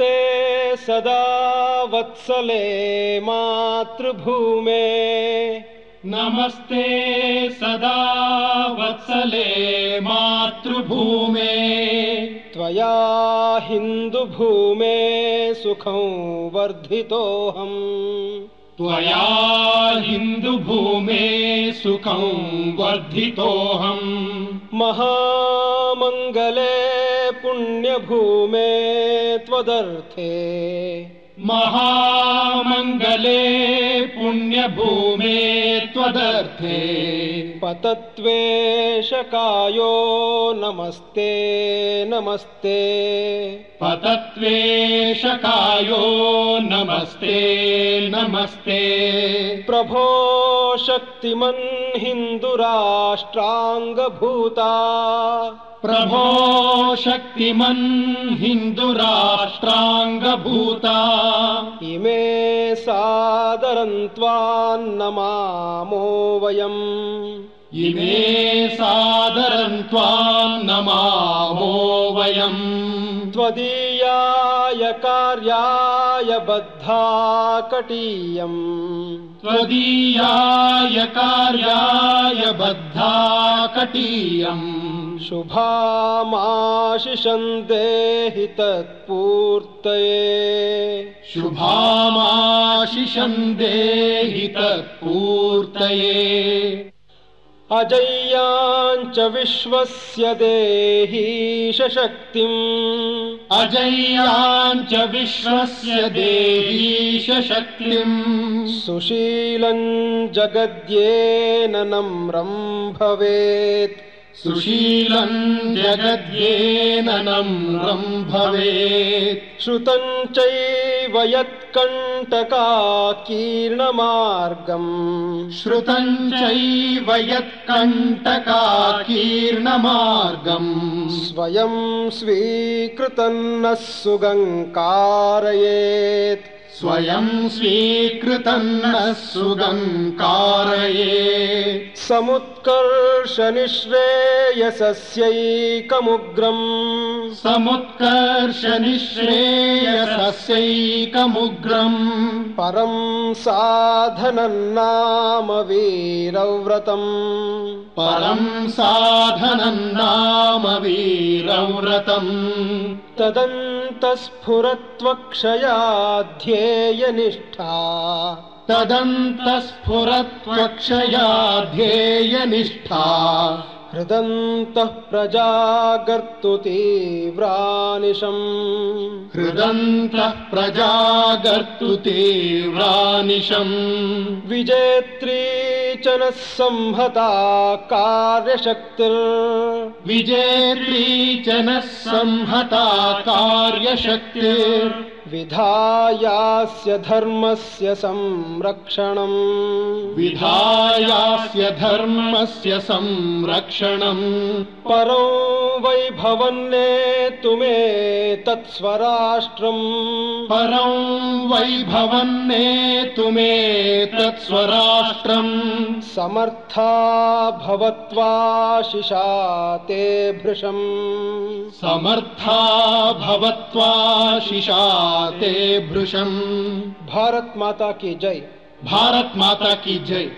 नमस्ते सदा वत्सले मातृभूमे नमस्ते सदा वत्सले मातृभूमे त्वया हिन्दुभूमे सुखं वर्धितोऽहम् त्वया हिन्दुभूमे सुखं वर्धितोऽहम् महामङ्गले पुण्यभूमे त्वदर्थे महामङ्गले पुण्यभूमे त्वदर्थे पतत्वेशकायो नमस्ते नमस्ते पतत्वेशकायो नमस्ते नमस्ते प्रभो शक्तिमन् हिन्दुराष्ट्राङ्गभूता प्रभो शक्तिमन् हिन्दुराष्ट्राङ्गभूता इमे सादरं त्वां नमामो वयम् इमे सादरं त्वां नमामो वयम् त्वदीयाय कार्याय बद्धा कटीयम् त्वदीयाय कार्याय बद्धा कटीयम् शुभामाशिषं देहि तत्पूर्तये शुभामाशिषं देहि तत्पूर्तये अजय्याञ्च विश्वस्य देहीश शक्तिम् अजय्याञ्च विश्वस्य देहीश शक्तिम् सुशीलं जगद्येन नम्रं भवेत् सुशीलं जगद्येन नम्रं भवेत् श्रुतं चैव यत्कण्टकाकीर्णमार्गम् श्रुतं चैव यत्कण्टकाकीर्णमार्गम् स्वयं स्वीकृतं नः सुगङ्कारयेत् स्वयं स्वीकृतं नः सुगङ्कारयेत् समुत्कर्षनिःश्रेयसस्यैकमुग्रम् समुत्कर्षनिःश्रेयसस्यैकमुग्रम् परं साधनं नाम वीरव्रतम् परं साधनं नाम वीरव्रतम् तदन्तस्फुरत्वक्षयाध्येयनिष्ठा तदन्तस्फुरत्वक्षया ध्येयनिष्ठा हृदन्तः प्रजागर्तु तीव्रानिशम् हृदन्तः प्रजागर्तु तीव्रानिशम् विजेत्री च नः संहता कार्यशक्तिर् विजेत्री च नः संहता कार्यशक्तिर् विधायास्य धर्मस्य संरक्षणम् विधायास्य धर्मस्य संरक्षणम् परो वैभवन्नेतुमे तत्स्वराष्ट्रम् परं वैभवन्नेतुमे तत्स्वराष्ट्रम् समर्था भवत्वाशिषा ते भृशम् समर्था भवत्वाशिषा ते भृशम् भारत माता की जय। भारत माता की जय।